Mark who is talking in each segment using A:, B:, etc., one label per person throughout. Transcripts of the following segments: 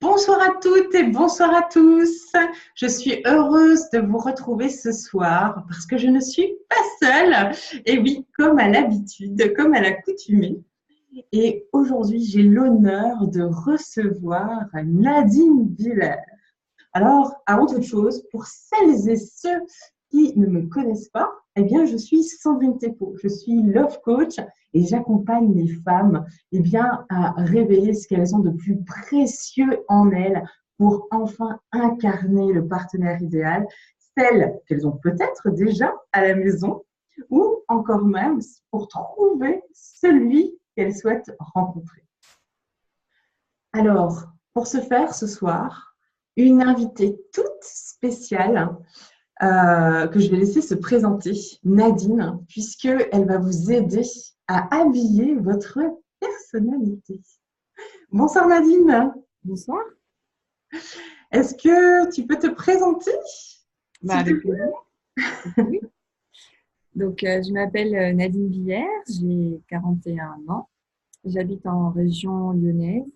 A: Bonsoir à toutes et bonsoir à tous. Je suis heureuse de vous retrouver ce soir parce que je ne suis pas seule. Et oui, comme à l'habitude, comme à l'accoutumée. Et aujourd'hui, j'ai l'honneur de recevoir Nadine Villers. Alors, avant toute chose, pour celles et ceux qui ne me connaissent pas, eh bien, je suis Sandrine Thépeau. Je suis love coach et j'accompagne les femmes à révéler ce qu'elles ont de plus précieux en elles pour enfin incarner le partenaire idéal, celle qu'elles ont peut-être déjà à la maison ou encore même pour trouver celui qu'elles souhaitent rencontrer. Alors, pour ce faire ce soir, une invitée toute spéciale que je vais laisser se présenter, Nadine, puisqu'elle va vous aider à habiller votre personnalité. Bonsoir Nadine.
B: Bonsoir.
A: Est-ce que tu peux te présenter, s'il te
B: Avec
A: plaît?
B: plaisir. Oui. Donc, je m'appelle Nadine Villers, j'ai 41 ans. J'habite en région lyonnaise.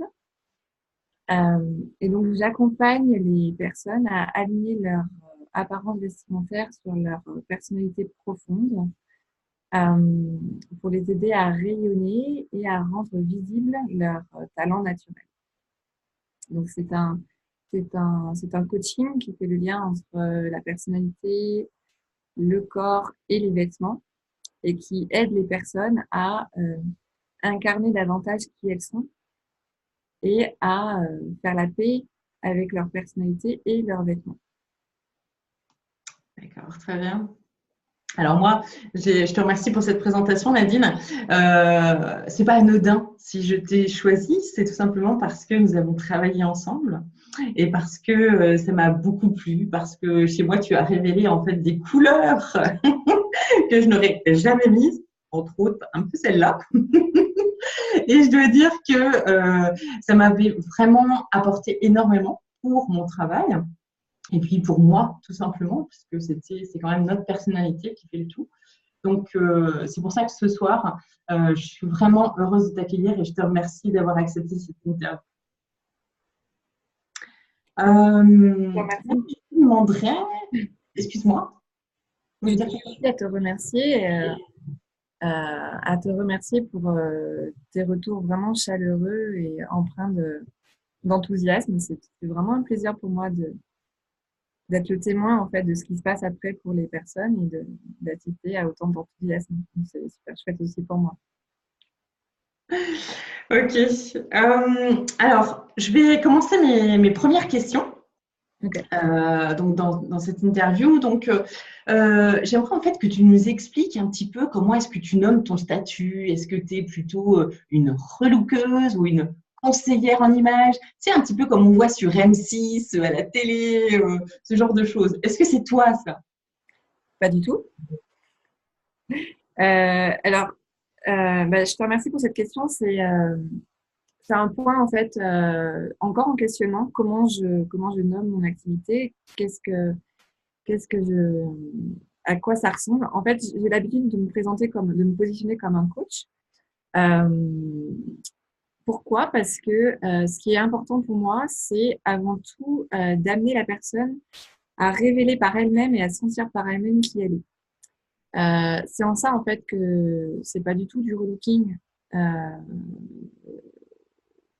B: Et donc, j'accompagne les personnes à aligner leur apparence vestimentaire sur leur personnalité profonde euh, pour les aider à rayonner et à rendre visible leur talent naturel. Donc, c'est un coaching qui fait le lien entre la personnalité, le corps et les vêtements et qui aide les personnes à incarner davantage qui elles sont et à faire la paix avec leur personnalité et leurs vêtements.
A: D'accord, très bien. Alors moi, je te remercie pour cette présentation, Nadine. C'est pas anodin si je t'ai choisie, c'est tout simplement parce que nous avons travaillé ensemble et parce que ça m'a beaucoup plu, parce que chez moi, tu as révélé en fait des couleurs que je n'aurais jamais mises, entre autres un peu celle-là. Et je dois dire que ça m'avait vraiment apporté énormément pour mon travail. Et puis pour moi, tout simplement, puisque c'est quand même notre personnalité qui fait le tout. Donc, c'est pour ça que ce soir, je suis vraiment heureuse de t'accueillir et je te remercie d'avoir accepté cette interview.
B: Je te remercie.
A: Je te demanderais, excuse-moi, vous
B: Je
A: voulez
B: te
A: dire quelque
B: remercie à te remercier pour tes retours vraiment chaleureux et empreints d'enthousiasme. C'est vraiment un plaisir pour moi d'être le témoin en fait de ce qui se passe après pour les personnes et d'assister à autant d'enthousiasme. C'est super chouette aussi pour moi.
A: Ok. Alors, je vais commencer mes premières questions.
B: Ok.
A: Donc dans cette interview. Donc, j'aimerais en fait que tu nous expliques un petit peu comment est-ce que tu nommes ton statut. Est-ce que tu es plutôt une relookeuse ou une conseillère en image? C'est un petit peu comme on voit sur M6, à la télé, ce genre de choses. Est-ce que c'est toi ça?
B: Pas du tout. Alors, je te remercie pour cette question. C'est un point en fait encore en questionnement. Comment je nomme mon activité? À quoi ça ressemble? En fait, j'ai l'habitude de me positionner comme un coach. Euh, Pourquoi? Parce que ce qui est important pour moi, c'est avant tout d'amener la personne à révéler par elle-même et à sentir par elle-même qui elle est. C'est en ça en fait que c'est pas du tout du relooking. Euh,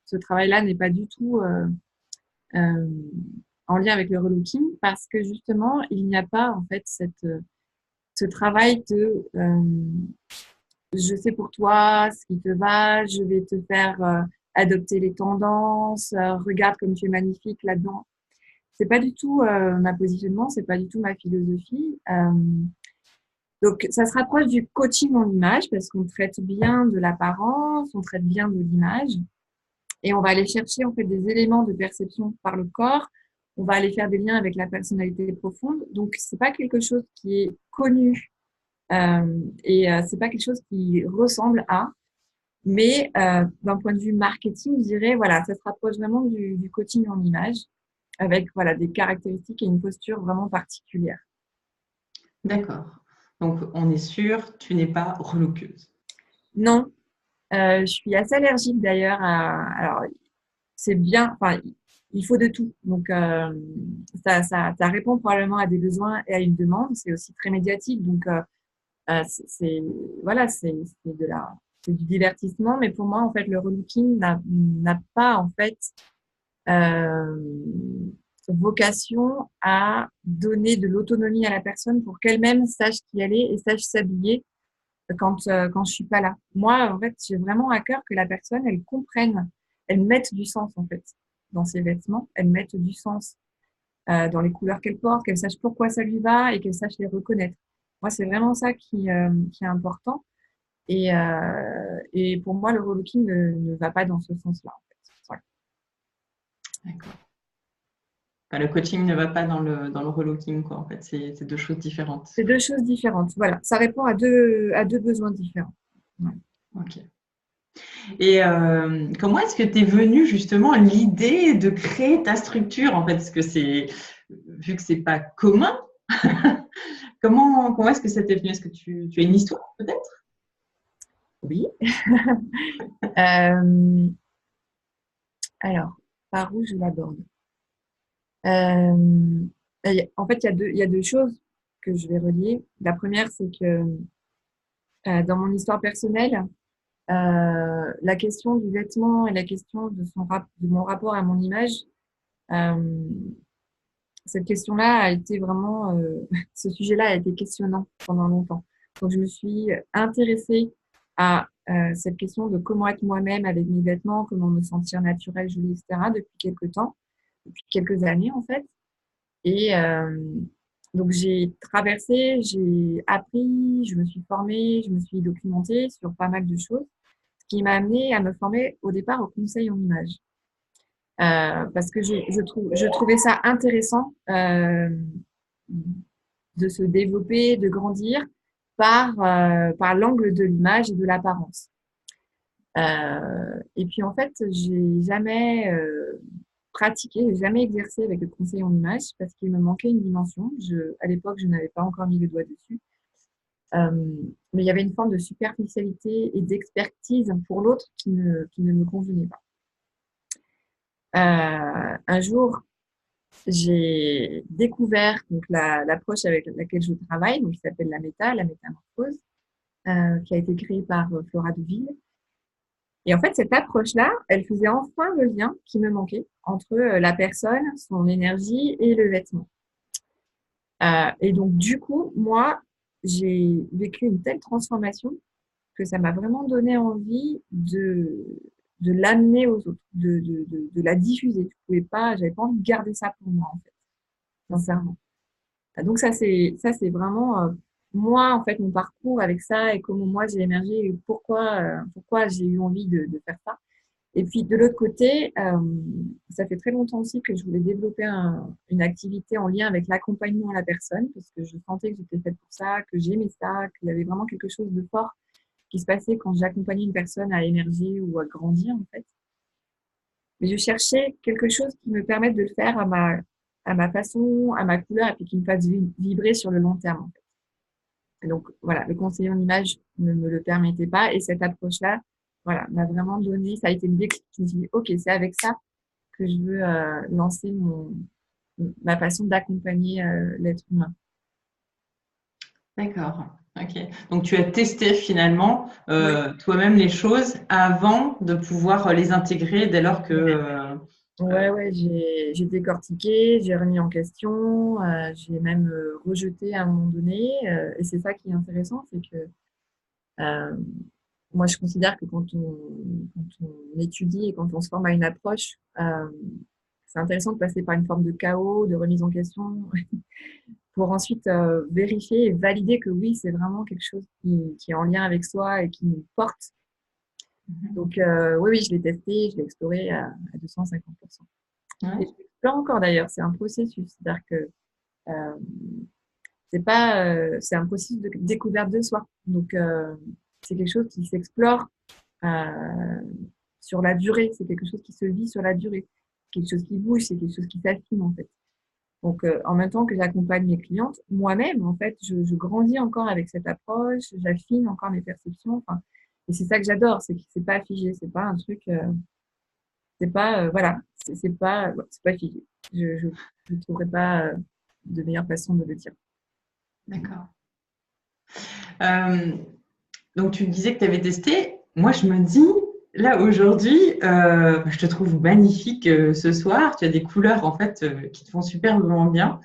B: Ce travail-là n'est pas du tout euh, en lien avec le relooking parce que justement il n'y a pas en fait ce travail de je sais pour toi ce qui te va, je vais te faire adopter les tendances, regarde comme tu es magnifique là-dedans. C'est pas du tout ma positionnement, c'est pas du tout ma philosophie. Donc, ça se rapproche du coaching en image parce qu'on traite bien de l'apparence, on traite bien de l'image et on va aller chercher en fait des éléments de perception par le corps. On va aller faire des liens avec la personnalité profonde. Donc, c'est pas quelque chose qui est connu c'est pas quelque chose qui ressemble à. Mais d'un point de vue marketing, je dirais voilà, ça se rapproche vraiment du coaching en image avec voilà des caractéristiques et une posture vraiment particulière.
A: D'accord. Donc, on est sûr, tu n'es pas relookeuse.
B: Non, je suis assez allergique d'ailleurs à. Alors, c'est bien. Enfin, il faut de tout. Donc, ça répond probablement à des besoins et à une demande. C'est aussi très médiatique. Donc, voilà, c'est du divertissement. Mais pour moi, en fait, le relooking n'a pas, en fait, euh, vocation à donner de l'autonomie à la personne pour qu'elle-même sache qui elle est et sache s'habiller quand je suis pas là. Moi, en fait, j'ai vraiment à cœur que la personne, elle comprenne, elle mette du sens, en fait, dans ses vêtements, elle mette du sens dans les couleurs qu'elle porte, qu'elle sache pourquoi ça lui va et qu'elle sache les reconnaître. Moi, c'est vraiment ça qui est important. Et pour moi, le relooking ne va pas dans ce sens-là, en fait. Voilà.
A: D'accord. Enfin, le coaching ne va pas dans le relooking, quoi. En fait, c'est deux choses différentes.
B: C'est deux choses différentes. Voilà, ça répond à deux besoins différents. Ouais.
A: Ok. Et comment est-ce que tu es venue justement l'idée de créer ta structure, en fait, parce que vu que c'est pas commun, comment est-ce que ça t'est venu? Est-ce que tu as une histoire peut-être?
B: Oui. Euh, alors, par où je l'aborde? Euh, En fait, il y a deux choses que je vais relier. La première, c'est que dans mon histoire personnelle, la question du vêtement et la question de mon rapport à mon image, euh, cette question-là a été vraiment, ce sujet-là a été questionnant pendant longtemps. Donc, je me suis intéressée à cette question de comment être moi-même avec mes vêtements, comment me sentir naturelle, jolie, etc. depuis quelques temps, depuis quelques années en fait. Et donc, j'ai traversé, j'ai appris, je me suis formée, je me suis documentée sur pas mal de choses, ce qui m'a amenée à me former au départ au conseil en image. Parce que je trouvais ça intéressant de se développer, de grandir par l'angle de l'image et de l'apparence. Et puis en fait, j'ai jamais pratiqué, j'ai jamais exercé avec le conseil en image parce qu'il me manquait une dimension. À l'époque, je n'avais pas encore mis le doigt dessus. Euh, mais il y avait une forme de superficialité et d'expertise pour l'autre qui ne me convenait pas. Un jour, j'ai découvert donc l'approche avec laquelle je travaille, donc qui s'appelle la métamorphose, qui a été créée par Flora Deauville. Et en fait, cette approche-là, elle faisait enfin le lien qui me manquait entre la personne, son énergie et le vêtement. Et donc, du coup, moi, j'ai vécu une telle transformation que ça m'a vraiment donné envie de l'amener aux autres, de la diffuser. J'avais pas envie de garder ça pour moi, en fait, sincèrement. Donc ça c'est vraiment moi en fait mon parcours avec ça et comment moi j'ai émergé et pourquoi j'ai eu envie de faire ça. Et puis de l'autre côté, ça fait très longtemps aussi que je voulais développer une activité en lien avec l'accompagnement à la personne parce que je sentais que j'étais faite pour ça, que j'aimais ça, qu'il y avait vraiment quelque chose de fort qui se passait quand j'accompagnais une personne à émerger ou à grandir en fait. Mais je cherchais quelque chose qui me permette de le faire à ma façon, à ma couleur, et puis qui me fasse vibrer sur le long terme. En fait. Et donc, voilà, le conseiller en image ne me le permettait pas. Et cette approche-là, voilà, m'a vraiment donné, ça a été le déclic. Je me suis dit, OK, c'est avec ça que je veux lancer ma façon d'accompagner l'être humain.
A: D'accord. Ok. Donc, tu as testé finalement
B: Oui.
A: toi-même les choses avant de pouvoir les intégrer dès lors que.
B: Ouais, j'ai décortiqué, j'ai remis en question, j'ai même rejeté à un moment donné. Et c'est ça qui est intéressant, c'est que euh, moi, je considère que quand on étudie et quand on se forme à une approche, c'est intéressant de passer par une forme de chaos, de remise en question, pour ensuite vérifier et valider que oui, c'est vraiment quelque chose qui est en lien avec soi et qui nous porte. Donc, oui, je l'ai testé, je l'ai exploré à 250%. Et
A: Ouais.
B: je l'explore encore d'ailleurs, c'est un processus. C'est-à-dire que euh, c'est un processus de découverte de soi. Donc, c'est quelque chose qui s'explore euh, sur la durée. C'est quelque chose qui se vit sur la durée. Quelque chose qui bouge, c'est quelque chose qui s'affine en fait. Donc, en même temps que j'accompagne mes clientes, moi-même, en fait, je grandis encore avec cette approche, j'affine encore mes perceptions. Enfin, et c'est ça que j'adore, c'est que c'est pas figé, c'est pas un truc. voilà, c'est pas figé. Je ne trouverai pas de meilleure façon de le dire.
A: D'accord. Euh, donc, tu me disais que tu avais testé. Moi, je me dis, là, aujourd'hui, je te trouve magnifique ce soir. Tu as des couleurs, en fait, qui te font superbement bien.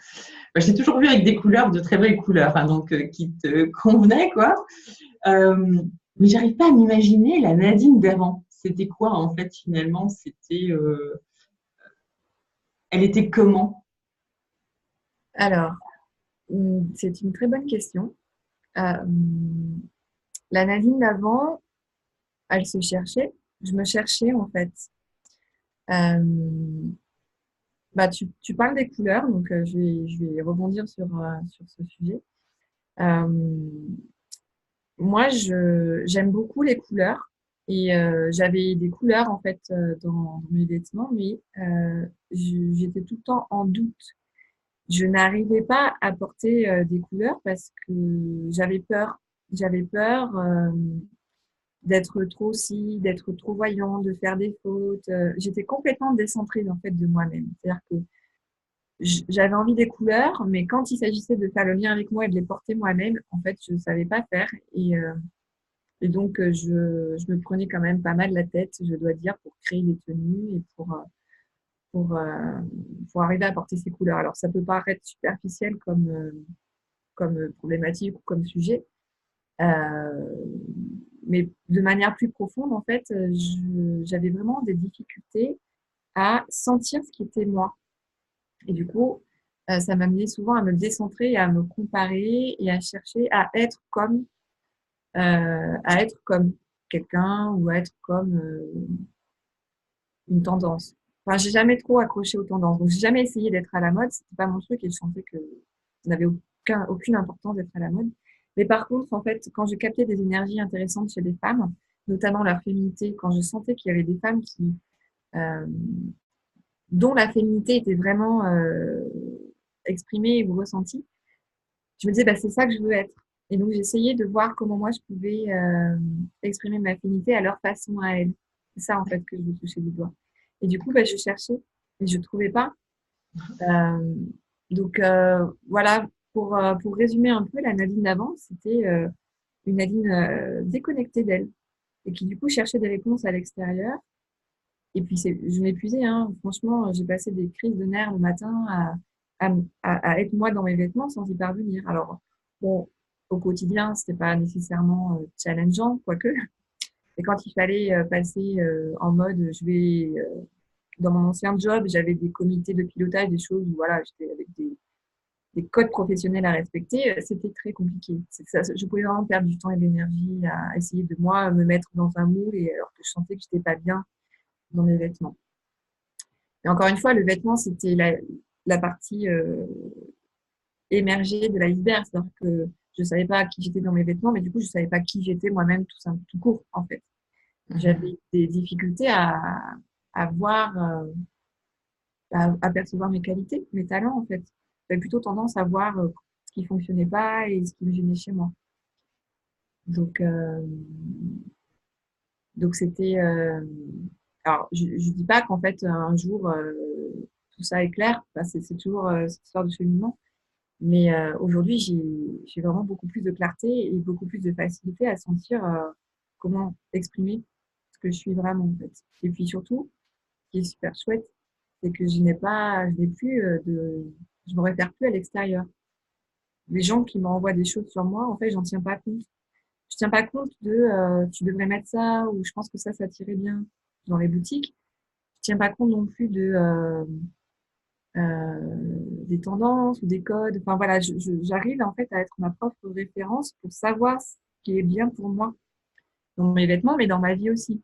A: Je t'ai toujours vu avec des couleurs, de très belles couleurs, hein, donc qui te convenaient, quoi. Mais j'arrive pas à m'imaginer la Nadine d'avant. C'était quoi, en fait, finalement? Elle était comment?
B: Alors, c'est une très bonne question. La Nadine d'avant, elle se cherchait. Je me cherchais, en fait. Euh, tu parles des couleurs, donc je vais rebondir sur ce sujet. Euh, j'aime beaucoup les couleurs et j'avais des couleurs en fait dans mes vêtements, mais j'étais tout le temps en doute. Je n'arrivais pas à porter des couleurs parce que j'avais peur. J'avais peur d'être trop si, d'être trop voyant, de faire des fautes. J'étais complètement décentrée en fait de moi-même. C'est-à-dire que j'avais envie des couleurs, mais quand il s'agissait de faire le lien avec moi et de les porter moi-même, en fait, je ne savais pas faire. Et donc, je me prenais quand même pas mal la tête, je dois dire, pour créer des tenues et pour, euh, pour arriver à porter ces couleurs. Alors, ça peut paraître superficiel comme problématique ou comme sujet, euh, mais de manière plus profonde, en fait, j'avais vraiment des difficultés à sentir ce qui était moi. Et du coup, ça m'amenait souvent à me décentrer, à me comparer et à chercher à être comme quelqu'un ou à être comme une tendance. Enfin, j'ai jamais trop accroché aux tendances. Donc, j'ai jamais essayé d'être à la mode. C'était pas mon truc et je sentais que ça n'avait aucune importance d'être à la mode. Mais par contre, en fait, quand je captais des énergies intéressantes chez des femmes, notamment leur féminité, quand je sentais qu'il y avait des femmes euh, dont la féminité était vraiment exprimée ou ressentie, je me disais, bah, c'est ça que je veux être. Et donc, j'essayais de voir comment moi je pouvais exprimer ma affinité à leur façon à elles. C'est ça, en fait, que je veux toucher du doigt. Et du coup, bah, je cherchais, mais je ne trouvais pas. Euh, voilà, pour résumer un peu, la Nadine d'avant, c'était une Nadine déconnectée d'elle et qui, du coup, cherchait des réponses à l'extérieur. Et puis, je m'épuisais, hein. Franchement, j'ai passé des crises de nerfs le matin à être moi dans mes vêtements sans y parvenir. Alors, bon, au quotidien, c'était pas nécessairement challengeant, quoique. Et quand il fallait passer en mode, dans mon ancien job, j'avais des comités de pilotage, des choses où, voilà, j'étais avec des codes professionnels à respecter, c'était très compliqué. Je pouvais vraiment perdre du temps et de l'énergie à essayer de, moi, me mettre dans un moule, et alors que je sentais que j'étais pas bien dans mes vêtements. Et encore une fois, le vêtement, c'était la partie émergée de l'iceberg. C'est-à-dire que je ne savais pas qui j'étais dans mes vêtements, mais du coup, je ne savais pas qui j'étais moi-même tout court, en fait. J'avais des difficultés à voir, à percevoir mes qualités, mes talents, en fait. J'avais plutôt tendance à voir ce qui ne fonctionnait pas et ce qui me gênait chez moi. Donc, donc c'était. Alors, je ne dis pas qu'en fait, un jour, tout ça est clair. Enfin, c'est toujours cette histoire de cheminement. Mais aujourd'hui, j'ai vraiment beaucoup plus de clarté et beaucoup plus de facilité à sentir comment exprimer ce que je suis vraiment, en fait. Et puis surtout, ce qui est super chouette, c'est que je n'ai plus je me réfère plus à l'extérieur. Les gens qui m'envoient des choses sur moi, en fait, j'en tiens pas compte. Je tiens pas compte de tu devrais mettre ça ou je pense que ça t'irait bien dans les boutiques. Je tiens pas compte non plus des tendances ou des codes. Enfin voilà, j'arrive en fait à être ma propre référence pour savoir ce qui est bien pour moi dans mes vêtements, mais dans ma vie aussi.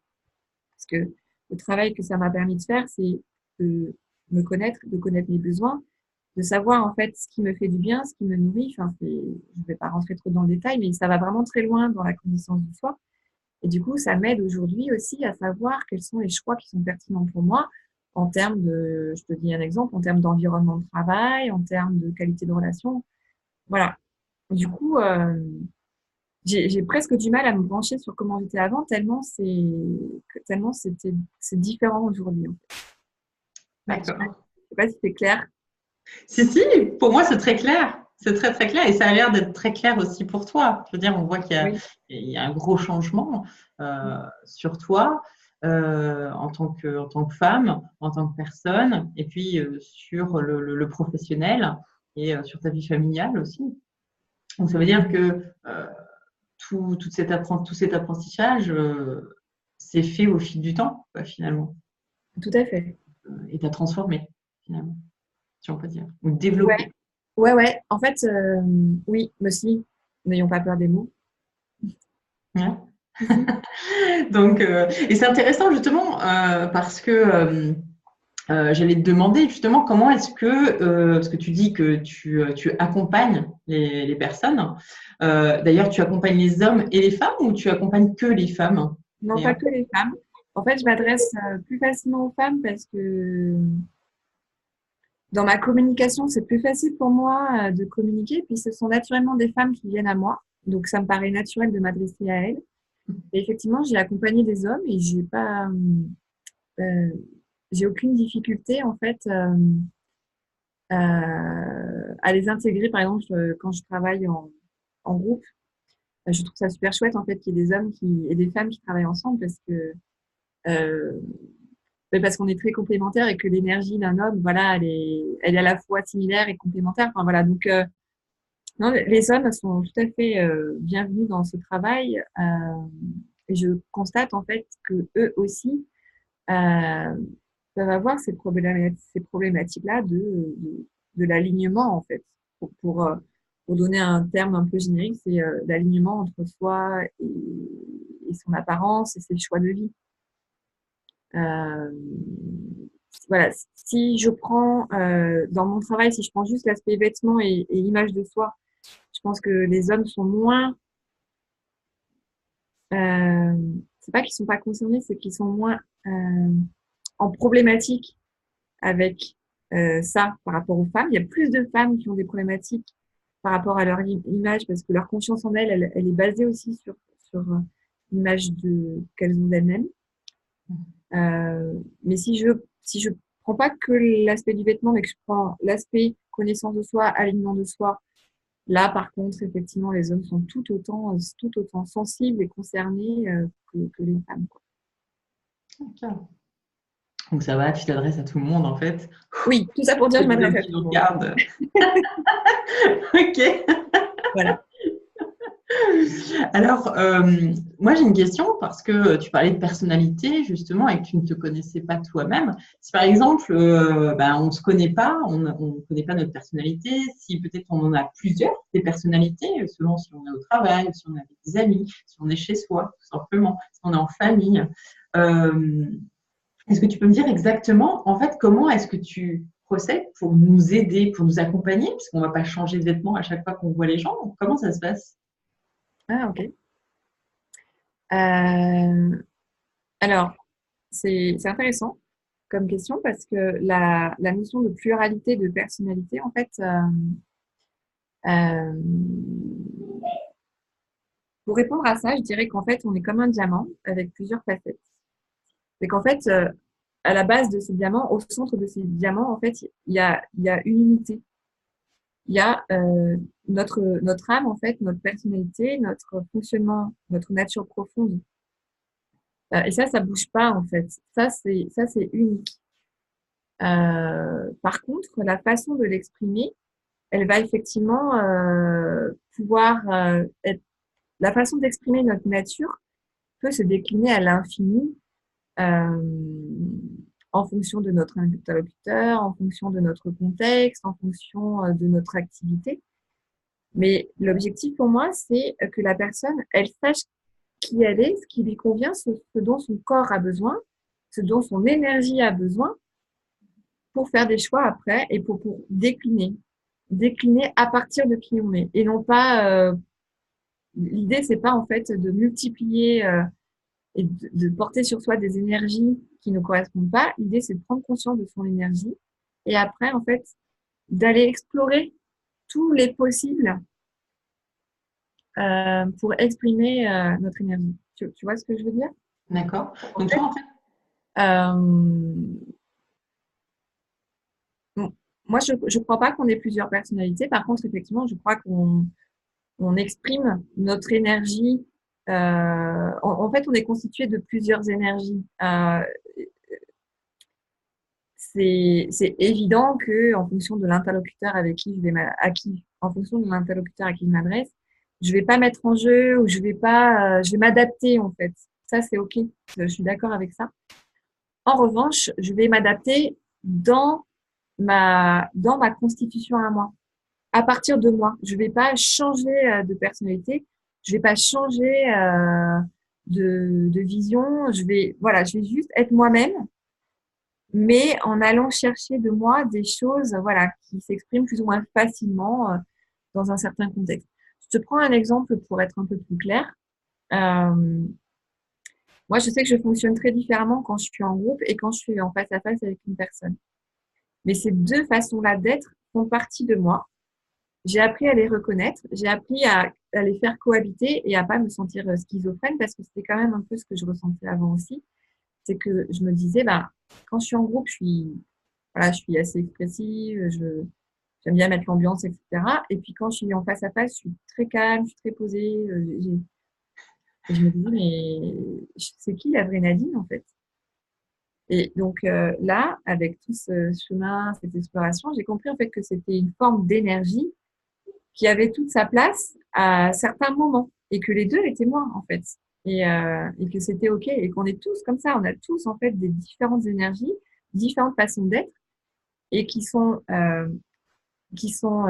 B: Parce que le travail que ça m'a permis de faire, c'est de me connaître, de connaître mes besoins, de savoir en fait ce qui me fait du bien, ce qui me nourrit. Enfin, je ne vais pas rentrer trop dans le détail, mais ça va vraiment très loin dans la connaissance du soi. Et du coup, ça m'aide aujourd'hui aussi à savoir quels sont les choix qui sont pertinents pour moi en termes de, je te dis un exemple, en termes d'environnement de travail, en termes de qualité de relation. Voilà. Du coup, j'ai presque du mal à me pencher sur comment j'étais avant, tellement c'est différent aujourd'hui, en fait. Je sais
A: D'accord.
B: pas si c'est clair.
A: Si, si, pour moi, c'est très clair. C'est très, très clair. Et ça a l'air d'être très clair aussi pour toi. Je veux dire, on voit
B: Oui.
A: il y a un gros changement sur toi en tant que femme, en tant que personne, et puis sur le professionnel et sur ta vie familiale aussi. Donc, ça veut dire que tout cet apprentissage s'est fait au fil du temps, quoi, finalement,
B: Tout à fait.
A: et t'a transformé, finalement, si on peut dire, ou
B: Ouais,
A: développé.
B: ouais. En fait, oui, mais si, n'ayons pas peur des mots.
A: Ouais.
B: Si, si.
A: Donc, et c'est intéressant justement parce que j'allais te demander justement comment est-ce que, parce que tu dis que tu accompagnes les personnes, d'ailleurs tu accompagnes les hommes et les femmes ou tu accompagnes que les femmes
B: Non, pas
A: d'ailleurs?
B: que les femmes. En fait, je m'adresse plus facilement aux femmes parce que dans ma communication, c'est plus facile pour moi de communiquer. Puis ce sont naturellement des femmes qui viennent à moi. Donc ça me paraît naturel de m'adresser à elles. Et effectivement, j'ai accompagné des hommes et euh, j'ai aucune difficulté en fait à les intégrer. Par exemple, quand je travaille en groupe, je trouve ça super chouette en fait qu'il y ait des hommes et des femmes qui travaillent ensemble euh, parce qu'on est très complémentaires et que l'énergie d'un homme, voilà, elle est à la fois similaire et complémentaire. Enfin voilà, donc non, les hommes sont tout à fait bienvenus dans ce travail. Et je constate en fait que eux aussi euh, peuvent avoir ces problématiques-là de l'alignement en fait. Pour donner un terme un peu générique, c'est l'alignement entre soi et son apparence et ses choix de vie. Euh, voilà, si je prends dans mon travail, si je prends juste l'aspect vêtements et image de soi, je pense que les hommes sont moins, euh, c'est pas qu'ils sont pas concernés, c'est qu'ils sont moins en problématique avec ça par rapport aux femmes. Il y a plus de femmes qui ont des problématiques par rapport à leur image parce que leur confiance en elles, elle est basée aussi sur l'image qu'elles ont d'elles-mêmes. Mais si je prends pas que l'aspect du vêtement, mais que je prends l'aspect connaissance de soi, alignement de soi, là, par contre, effectivement, les hommes sont tout autant sensibles et concernés que les femmes, quoi.
A: Ok. Donc ça va, tu t'adresses à tout le monde en fait.
B: Oui, tout ça pour dire que je
A: Les
B: m'adresse
A: hommes
B: à
A: qui
B: tout
A: nous
B: le monde.
A: regardent. Ok.
B: Voilà.
A: Alors, moi j'ai une question parce que tu parlais de personnalité justement et que tu ne te connaissais pas toi-même. Si par exemple, on ne se connaît pas, on ne connaît pas notre personnalité, si peut-être on en a plusieurs, des personnalités, selon si on est au travail, si on est avec des amis, si on est chez soi, tout simplement, si on est en famille. Euh, Est-ce que tu peux me dire exactement, en fait, comment est-ce que tu procèdes pour nous aider, pour nous accompagner, puisqu'on ne va pas changer de vêtements à chaque fois qu'on voit les gens. Comment ça se passe?
B: Ah, ok. Euh, alors, c'est intéressant comme question parce que la notion de pluralité de personnalité, en fait, euh, pour répondre à ça, je dirais qu'en fait, on est comme un diamant avec plusieurs facettes. C'est qu'en fait, à la base de ces diamants, au centre de ces diamants, en fait, il y a une unité. Il y a notre âme, en fait, notre personnalité, notre fonctionnement, notre nature profonde. Et ça bouge pas, en fait. Ça, c'est unique. Par contre, la façon de l'exprimer, elle va effectivement pouvoir être. La façon d'exprimer notre nature peut se décliner à l'infini euh, en fonction de notre interlocuteur, en fonction de notre contexte, en fonction de notre activité. Mais l'objectif pour moi, c'est que la personne, elle sache qui elle est, ce qui lui convient, ce dont son corps a besoin, ce dont son énergie a besoin pour faire des choix après et pour décliner. Décliner à partir de qui on est. Et non pas, l'idée, c'est pas en fait de multiplier et de porter sur soi des énergies qui ne correspondent pas. L'idée, c'est de prendre conscience de son énergie et après, en fait, d'aller explorer tous les possibles pour exprimer notre énergie. Tu vois ce que je veux dire?
A: D'accord.
B: En
A: Donc,
B: fait,
A: toi, en fait,
B: euh, bon, moi, je ne crois pas qu'on ait plusieurs personnalités. Par contre, effectivement, je crois qu'on exprime notre énergie. En fait, on est constitué de plusieurs énergies. C'est évident que, en fonction de l'interlocuteur avec qui je vais en fonction de l'interlocuteur à qui je m'adresse, je vais pas mettre en jeu ou je vais pas, je vais m'adapter en fait. Ça, c'est OK. Je suis d'accord avec ça. En revanche, je vais m'adapter dans dans ma constitution à moi, à partir de moi. Je vais pas changer de personnalité. Je vais pas changer de vision. Voilà, je vais juste être moi-même, mais en allant chercher de moi des choses, voilà, qui s'expriment plus ou moins facilement dans un certain contexte. Je te prends un exemple pour être un peu plus clair. Euh, Moi, je sais que je fonctionne très différemment quand je suis en groupe et quand je suis en face à face avec une personne. Mais ces deux façons-là d'être font partie de moi. J'ai appris à les reconnaître, j'ai appris à les faire cohabiter et à pas me sentir schizophrène parce que c'était quand même un peu ce que je ressentais avant aussi. C'est que je me disais, bah, quand je suis en groupe, voilà, je suis assez expressive, j'aime bien mettre l'ambiance, etc. Et puis quand je suis en face à face, je suis très calme, je suis très posée. Et je me disais, mais c'est qui la vraie Nadine en fait? Et donc là, avec tout ce chemin, cette exploration, j'ai compris en fait que c'était une forme d'énergie qui avait toute sa place à certains moments et que les deux étaient moi en fait. Et que c'était OK et qu'on est tous comme ça. On a tous en fait des différentes énergies, différentes façons d'être et qui sont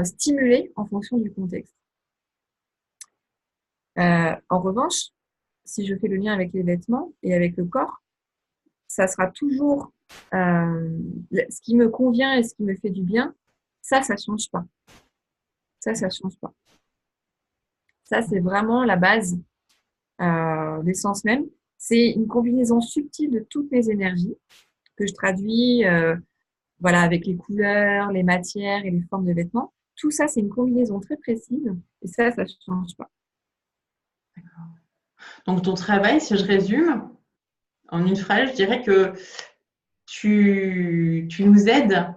B: stimulées en fonction du contexte. En revanche, si je fais le lien avec les vêtements et avec le corps, ça sera toujours ce qui me convient et ce qui me fait du bien. Ça change pas. Ça change pas. Ça, c'est vraiment la base, l'essence même. C'est une combinaison subtile de toutes les énergies que je traduis, voilà, avec les couleurs, les matières et les formes de vêtements. Tout ça, c'est une combinaison très précise et ça change pas.
A: donc ton travail, si je résume en une phrase, je dirais que tu nous aides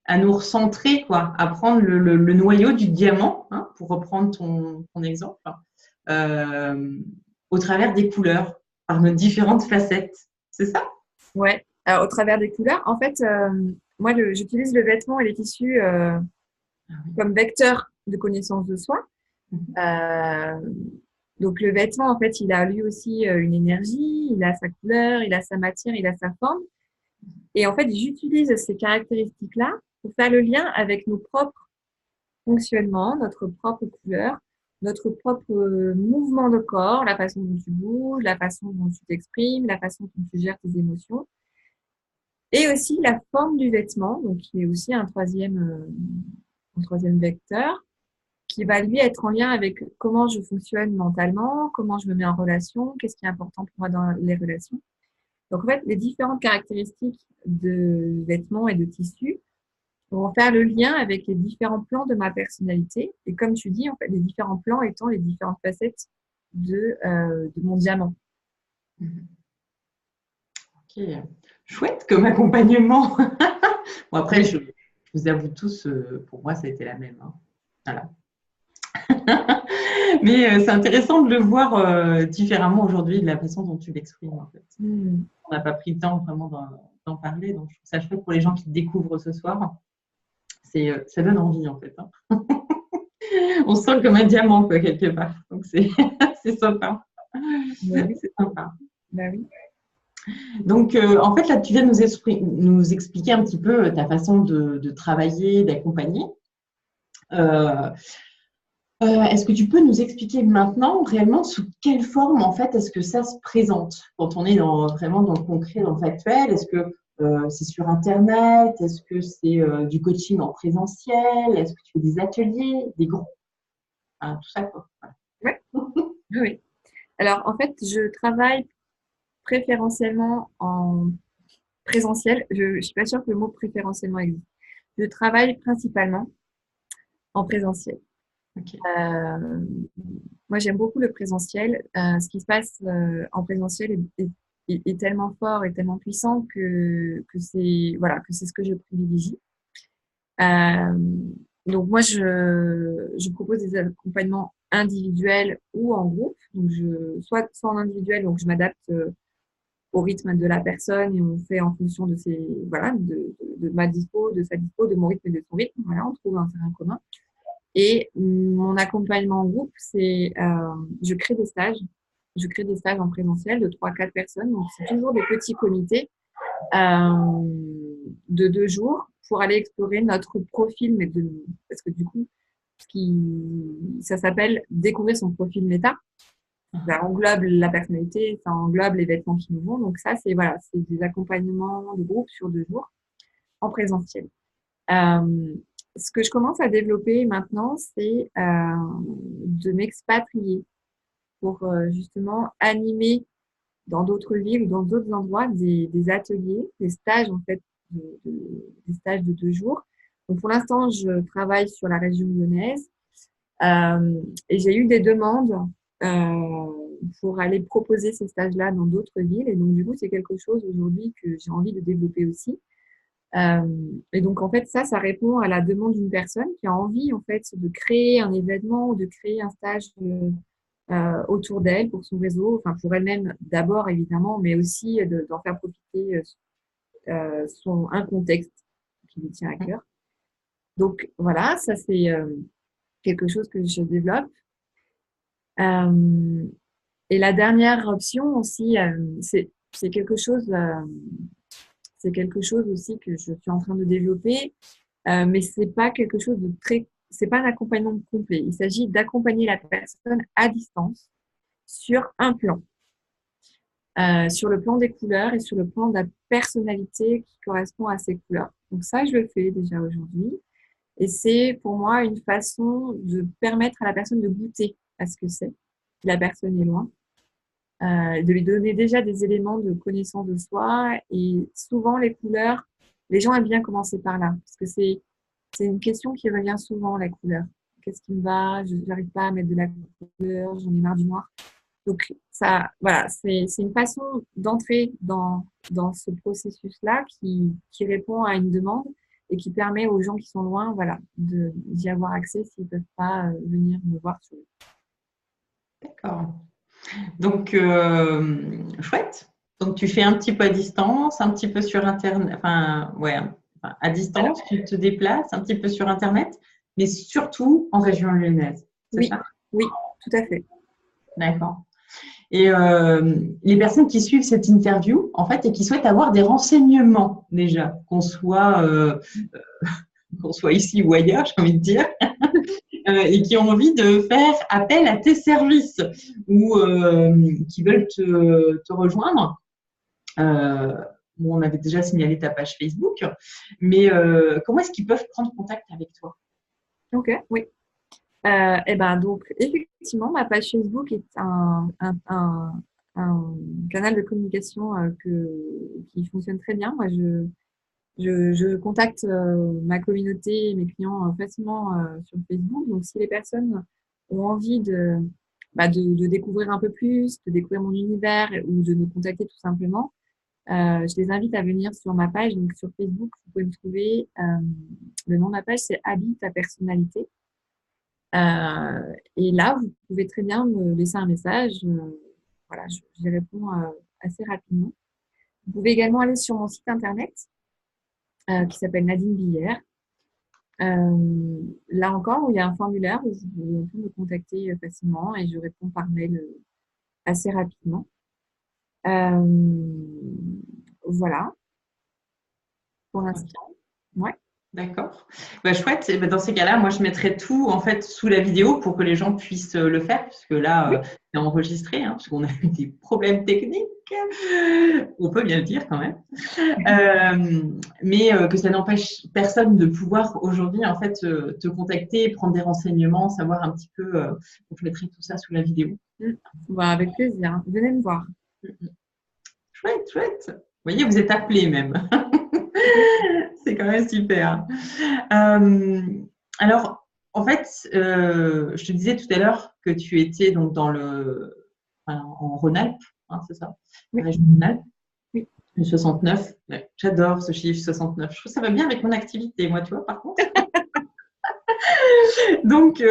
A: à nous recentrer, quoi, à prendre le noyau du diamant, hein, pour reprendre ton exemple, euh, au travers des couleurs, par nos différentes facettes. C'est ça?
B: Ouais. Alors, au travers des couleurs, en fait, moi, j'utilise le vêtement et les tissus
A: Ah oui.
B: comme vecteur de connaissance de soi.
A: Mhm.
B: Euh, donc, le vêtement, en fait, il a lui aussi une énergie, il a sa couleur, il a sa matière, il a sa forme. Et en fait, j'utilise ces caractéristiques-là pour faire le lien avec nos propres fonctionnements, notre propre couleur, notre propre mouvement de corps, la façon dont tu bouges, la façon dont tu t'exprimes, la façon dont tu gères tes émotions. Et aussi la forme du vêtement, donc qui est aussi un troisième vecteur, qui va lui être en lien avec comment je fonctionne mentalement, comment je me mets en relation, qu'est-ce qui est important pour moi dans les relations. Donc en fait, les différentes caractéristiques de vêtements et de tissus vont faire le lien avec les différents plans de ma personnalité. Et comme tu dis, en fait, les différents plans étant les différentes facettes de mon diamant.
A: Mhm. Ok, chouette comme accompagnement. Bon, après,
B: Oui.
A: je vous avoue tous, pour moi, ça a été la même, hein. Voilà. Mais c'est intéressant de le voir différemment aujourd'hui, de la façon dont tu l'exprimes, en fait.
B: Hmm.
A: On n'a pas pris le temps vraiment d'en parler, donc je trouve ça chouette pour les gens qui te découvrent ce soir. Ça donne envie, en fait, hein. On se sent comme un diamant, quoi, quelque part. Donc, c'est sympa.
B: Ben oui,
A: C'est sympa.
B: ben oui.
A: Donc, en fait, là, tu viens de nous expliquer un petit peu ta façon de travailler, d'accompagner. Euh, Est-ce que tu peux nous expliquer maintenant réellement sous quelle forme en fait est-ce que ça se présente quand on est vraiment dans le concret, dans le factuel? Est-ce que c'est sur Internet? Est-ce que c'est du coaching en présentiel? Est-ce que tu fais des ateliers, des groupes? Hein, tout ça quoi.
B: Ouais, oui. Alors, en fait, je travaille préférentiellement en présentiel. Je ne suis pas sûre que le mot préférentiellement existe. Je travaille principalement en présentiel.
A: Ok.
B: Moi, j'aime beaucoup le présentiel. Ce qui se passe en présentiel est tellement fort et tellement puissant que c'est voilà, que c'est ce que je privilégie. Euh, donc moi, je propose des accompagnements individuels ou en groupe. Donc soit en individuel, donc je m'adapte au rythme de la personne et on fait en fonction de ses voilà de ma dispo, de sa dispo, de mon rythme et de son rythme. Voilà, on trouve un terrain commun. Et mon accompagnement en groupe, c'est je crée des stages. Je crée des stages en présentiel de 3 à 4 personnes. Donc, c'est toujours des petits comités de 2 jours pour aller explorer notre profil, parce que du coup, ça s'appelle découvrir son profil méta. Ça englobe la personnalité, ça englobe les vêtements qui nous vont. Donc ça, c'est voilà, c'est des accompagnements de groupe sur 2 jours en présentiel. Euh, Ce que je commence à développer maintenant, c'est de m'expatrier pour justement animer dans d'autres villes ou dans d'autres endroits des ateliers, des stages en fait, des stages de 2 jours. Donc pour l'instant, je travaille sur la région lyonnaise et j'ai eu des demandes pour aller proposer ces stages-là dans d'autres villes. Et donc du coup, c'est quelque chose aujourd'hui que j'ai envie de développer aussi. Et donc, en fait, ça répond à la demande d'une personne qui a envie, en fait, de créer un événement ou de créer un stage autour d'elle pour son réseau, enfin, pour elle-même d'abord, évidemment, mais aussi d'en faire profiter un contexte qui lui tient à cœur. Donc, voilà, ça, c'est quelque chose que je développe. Euh, et la dernière option aussi, c'est quelque chose, c'est quelque chose aussi que je suis en train de développer. Mais c'est pas quelque chose de c'est pas un accompagnement complet. Il s'agit d'accompagner la personne à distance sur un plan, sur le plan des couleurs et sur le plan de la personnalité qui correspond à ces couleurs. Donc ça, je le fais déjà aujourd'hui. Et c'est pour moi une façon de permettre à la personne de goûter à ce que c'est, si la personne est loin, de lui donner déjà des éléments de connaissance de soi. Et souvent, les couleurs, les gens aiment bien commencer par là, parce que c'est une question qui revient souvent, la couleur. Qu'est-ce qui me va? Je n'arrive pas à mettre de la couleur, j'en ai marre du noir. Donc, ça, voilà, c'est une façon d'entrer dans ce processus-là qui répond à une demande et qui permet aux gens qui sont loin, voilà, d'y avoir accès s'ils ne peuvent pas venir me voir sur le.
A: D'accord. Donc, chouette. Donc, tu fais un petit peu à distance, un petit peu sur Internet, enfin, ouais, enfin, à
B: Alors,
A: distance, tu te déplaces un petit peu sur Internet, mais surtout en région lyonnaise, c'est
B: oui,
A: ça?
B: oui, tout à fait.
A: D'accord. Et les personnes qui suivent cette interview, en fait, et qui souhaitent avoir des renseignements déjà, qu'on soit ici ou ailleurs, j'ai envie de dire, et qui ont envie de faire appel à tes services ou qui veulent te rejoindre. On avait déjà signalé ta page Facebook, mais comment est-ce qu'ils peuvent prendre contact avec toi?
B: Ok, oui. Et ben donc effectivement, ma page Facebook est un canal de communication qui fonctionne très bien. Moi, je contacte ma communauté et mes clients facilement sur Facebook. Donc, si les personnes ont envie de découvrir un peu plus, de découvrir mon univers ou de me contacter tout simplement, je les invite à venir sur ma page. Donc, sur Facebook, vous pouvez me trouver. Le nom de ma page, c'est Habite ta personnalité. Et là, vous pouvez très bien me laisser un message. Voilà, j'y réponds assez rapidement. Vous pouvez également aller sur mon site internet qui s'appelle Nadine Billère. Là encore, où il y a un formulaire où vous pouvez me contacter facilement et je réponds par mail assez rapidement. Euh, voilà, pour l'instant. Ouais.
A: D'accord. Bah, chouette. Et bah, dans ces cas-là, moi, je mettrai tout en fait sous la vidéo pour que les gens puissent le faire, puisque là,
B: Oui.
A: c'est enregistré, hein, parce qu'on a eu des problèmes techniques. On peut bien le dire quand même. Mais que ça n'empêche personne de pouvoir aujourd'hui en fait te contacter, prendre des renseignements, savoir un petit peu. Donc, je mettrai tout ça sous la vidéo.
B: Bah, avec plaisir. Venez me voir.
A: Chouette, chouette. Vous voyez, vous êtes appelés même. C'est quand même super. Alors, en fait, je te disais tout à l'heure que tu étais donc en Rhône-Alpes, hein, c'est ça?
B: Oui.
A: La région Rhône-Alpes,
B: Oui.
A: le 69. Ouais, j'adore ce chiffre 69. Je trouve que ça va bien avec mon activité, moi, tu vois, par contre. Donc,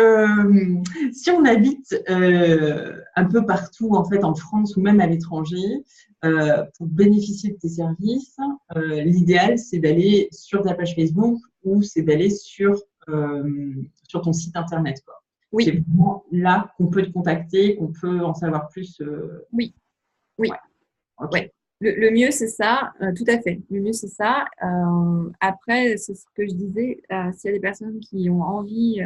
A: si on habite un peu partout, en fait, en France ou même à l'étranger, pour bénéficier de tes services, l'idéal, c'est d'aller sur ta page Facebook ou c'est d'aller sur ton site internet, quoi.
B: Oui.
A: C'est vraiment là qu'on peut te contacter, qu'on peut en savoir plus.
B: Oui. Oui.
A: Ouais. Ok.
B: Ouais. Le mieux, c'est ça, tout à fait. Le mieux, c'est ça. Après, c'est ce que je disais, s'il y a des personnes qui ont envie,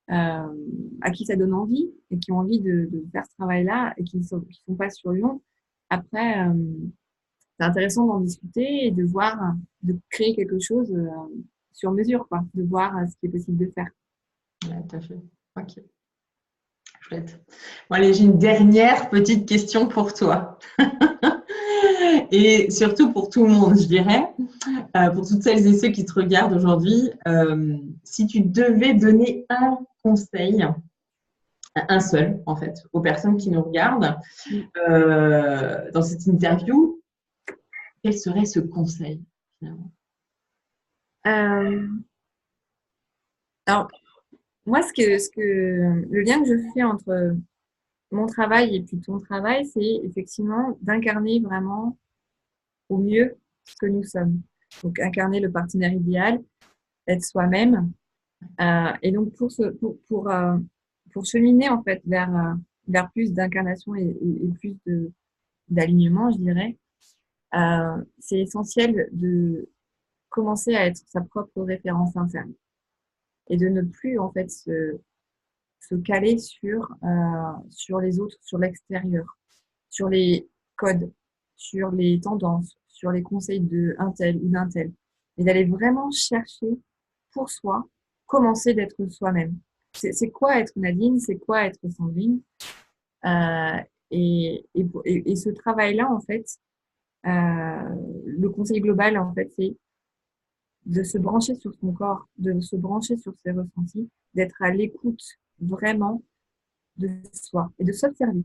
B: à qui ça donne envie et qui ont envie de faire ce travail-là et qui ne sont pas sur Lyon, après, c'est intéressant d'en discuter et de voir, de créer quelque chose sur mesure, quoi, de voir ce qui est possible de faire.
A: Ouais, tout à fait. Ok. Chouette. Bon, allez, j'ai une dernière petite question pour toi. Et surtout pour tout le monde, je dirais, pour toutes celles et ceux qui te regardent aujourd'hui, si tu devais donner un conseil, un seul en fait, aux personnes qui nous regardent dans cette interview, quel serait ce conseil finalement?
B: Euh, alors, moi, le lien que je fais entre mon travail et puis ton travail, c'est effectivement d'incarner vraiment au mieux ce que nous sommes. Donc, incarner le partenaire idéal, être soi-même. Et donc, pour cheminer en fait vers plus d'incarnation et plus d'alignement, je dirais, c'est essentiel de commencer à être sa propre référence interne et de ne plus en fait se caler sur les autres, sur l'extérieur, sur les codes, sur les tendances, sur les conseils d'un tel ou d'un tel, et d'aller vraiment chercher pour soi, commencer d'être soi-même. C'est quoi être Nadine, c'est quoi être Sandrine, euh, et ce travail-là, en fait, le conseil global, en fait, c'est de se brancher sur son corps, de se brancher sur ses ressentis, d'être à l'écoute vraiment de soi et de s'observer.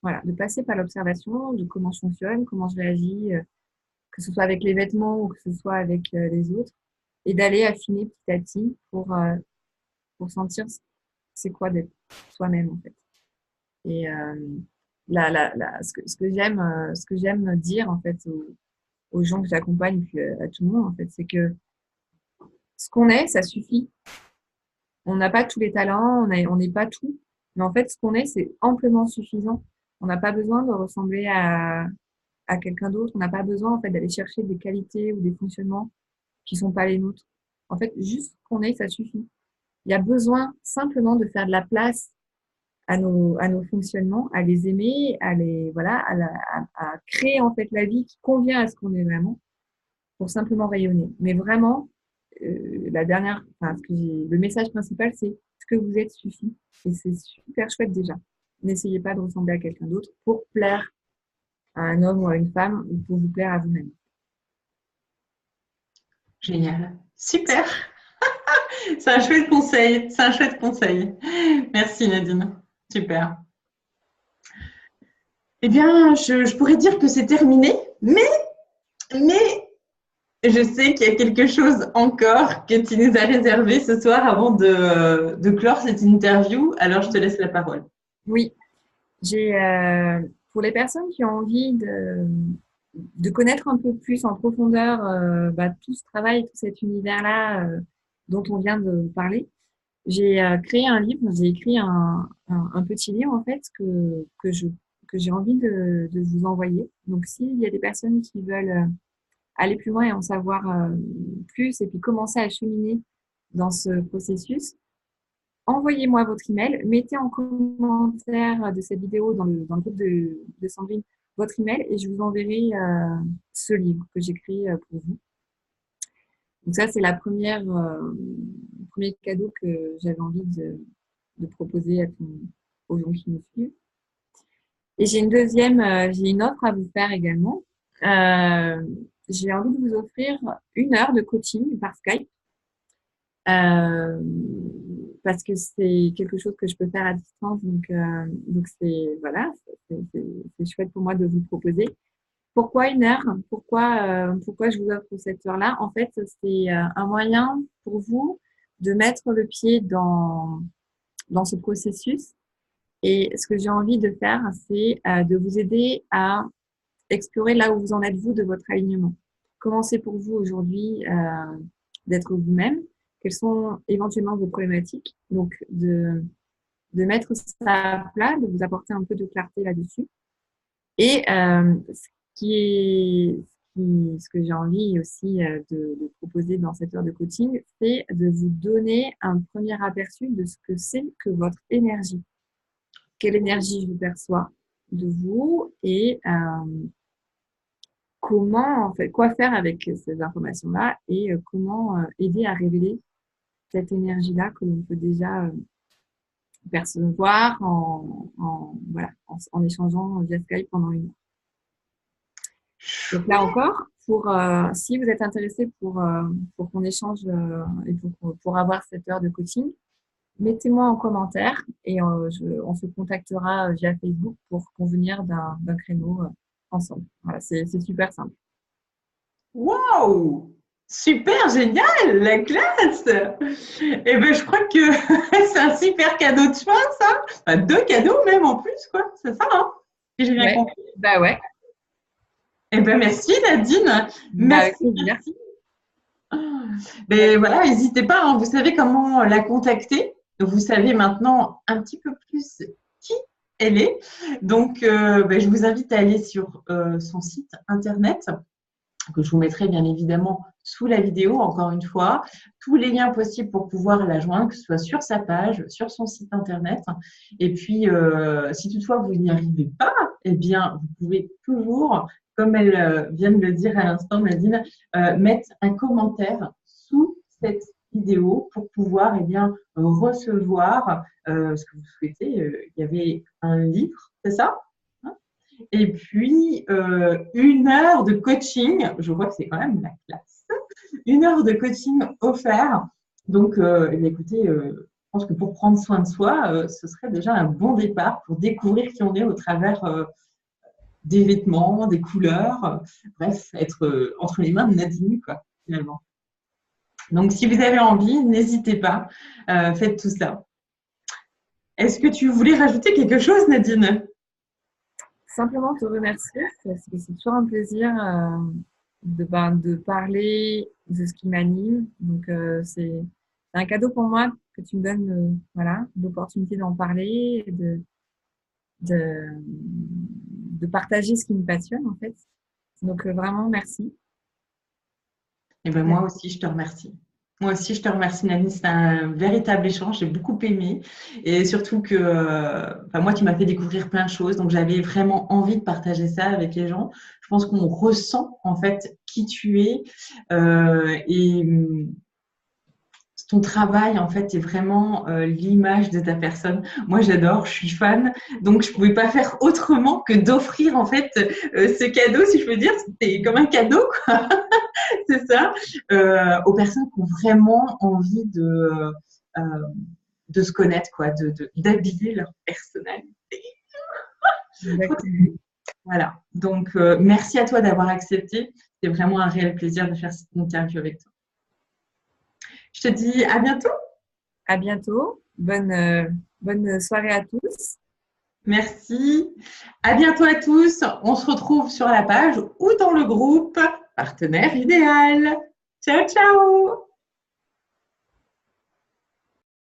B: Voilà, de passer par l'observation de comment je fonctionne, comment je réagis, que ce soit avec les vêtements ou que ce soit avec les autres, et d'aller affiner petit à petit pour sentir c'est quoi d'être soi-même en fait. Et ce que j'aime dire en fait aux gens que j'accompagne puis à tout le monde en fait, c'est que ce qu'on est, ça suffit. On n'a pas tous les talents, on n'est pas tout, mais en fait, ce qu'on est, c'est amplement suffisant. On n'a pas besoin de ressembler à quelqu'un d'autre. On n'a pas besoin en fait d'aller chercher des qualités ou des fonctionnements qui sont pas les nôtres. En fait, juste ce qu'on est, ça suffit. Il y a besoin simplement de faire de la place à nos fonctionnements, à les aimer, à les voilà, à créer en fait la vie qui convient à ce qu'on est vraiment pour simplement rayonner. Mais vraiment, le message principal, c'est ce que vous êtes suffit. Et c'est super chouette déjà. N'essayez pas de ressembler à quelqu'un d'autre pour plaire à un homme ou à une femme ou pour vous plaire à vous-même.
A: Génial. Super. C'est un chouette conseil. C'est un chouette conseil. Merci Nadine. Super. Eh bien, je pourrais dire que c'est terminé, mais je sais qu'il y a quelque chose encore que tu nous as réservé ce soir avant de clore cette interview. Alors, je te laisse la parole.
B: Oui, j'ai pour les personnes qui ont envie de connaître un peu plus en profondeur tout ce travail, tout cet univers-là dont on vient de parler, j'ai créé un livre, j'ai écrit un petit livre en fait que j'ai envie de vous envoyer. Donc s'il y a des personnes qui veulent aller plus loin et en savoir plus et puis commencer à cheminer dans ce processus, envoyez-moi votre email, mettez en commentaire de cette vidéo dans le groupe de Sandrine votre email et je vous enverrai ce livre que j'écris pour vous. Donc ça, c'est le premier cadeau que j'avais envie de proposer aux gens qui me suivent. Et j'ai j'ai une offre à vous faire également. J'ai envie de vous offrir 1 heure de coaching par Skype. parce que c'est quelque chose que je peux faire à distance. Donc c'est voilà, c'est chouette pour moi de vous le proposer. Pourquoi 1 heure? Pourquoi je vous offre cette heure-là? En fait, c'est un moyen pour vous de mettre le pied dans ce processus. Et ce que j'ai envie de faire, c'est de vous aider à explorer là où vous en êtes, vous, de votre alignement. Comment c'est pour vous aujourd'hui d'être vous-même? Quelles sont éventuellement vos problématiques? Donc, de mettre ça à plat, de vous apporter un peu de clarté là-dessus. Et ce que j'ai envie aussi de proposer dans cette heure de coaching, c'est de vous donner un premier aperçu de ce que c'est que votre énergie. Quelle énergie je perçois de vous et comment, en fait, quoi faire avec ces informations-là et comment aider à révéler cette énergie-là que l'on peut déjà percevoir voilà, en échangeant via Skype pendant 1 heure. Donc là encore, si vous êtes intéressé pour qu'on échange et pour avoir cette heure de coaching, mettez-moi en commentaire et on se contactera via Facebook pour convenir d'un créneau ensemble. Voilà, c'est super simple.
A: Waouh! Super, génial, la classe! Eh ben, je crois que c'est un super cadeau de fin, ça. Enfin, 2 cadeaux même en plus, quoi. C'est ça, hein? Si j'ai bien compris.
B: Bah ouais.
A: Eh ben, merci Nadine. Merci. Merci. Mais voilà, n'hésitez pas, hein, vous savez comment la contacter. Vous savez maintenant un petit peu plus qui elle est. Donc, je vous invite à aller sur son site internet, que je vous mettrai bien évidemment sous la vidéo, encore une fois, tous les liens possibles pour pouvoir la joindre, que ce soit sur sa page, sur son site internet. Et puis, si toutefois vous n'y arrivez pas, eh bien, vous pouvez toujours, comme elle vient de le dire à l'instant, Nadine, mettre un commentaire sous cette vidéo pour pouvoir recevoir ce que vous souhaitez. Il y avait un livre, c'est ça? Et puis, 1 heure de coaching, je vois que c'est quand même la classe, 1 heure de coaching offert. Donc, écoutez, je pense que pour prendre soin de soi, ce serait déjà un bon départ pour découvrir qui on est au travers des vêtements, des couleurs, bref, être entre les mains de Nadine, quoi, finalement. Donc, si vous avez envie, n'hésitez pas, faites tout ça. Est-ce que tu voulais rajouter quelque chose, Nadine ?
B: Simplement te remercier, parce que c'est toujours un plaisir de parler de ce qui m'anime. Donc, c'est un cadeau pour moi que tu me donnes voilà, l'opportunité d'en parler, et de partager ce qui me passionne, en fait. Donc, vraiment, merci.
A: Et ben, moi aussi, je te remercie. Moi aussi, je te remercie, Nadine. C'est un véritable échange. J'ai beaucoup aimé. Et surtout que moi, tu m'as fait découvrir plein de choses. Donc, j'avais vraiment envie de partager ça avec les gens. Je pense qu'on ressent, en fait, qui tu es. Et ton travail, en fait, est vraiment l'image de ta personne. Moi, j'adore, je suis fan. Donc, je ne pouvais pas faire autrement que d'offrir, en fait, ce cadeau, si je peux dire. C'était comme un cadeau, quoi. C'est ça, aux personnes qui ont vraiment envie de se connaître, quoi, d'habiller leur personnalité. Voilà. Donc, merci à toi d'avoir accepté. C'est vraiment un réel plaisir de faire cette interview avec toi. Je te dis à bientôt.
B: À bientôt. Bonne soirée à tous.
A: Merci. À bientôt à tous. On se retrouve sur la page ou dans le groupe Partenaire idéal. Ciao, ciao.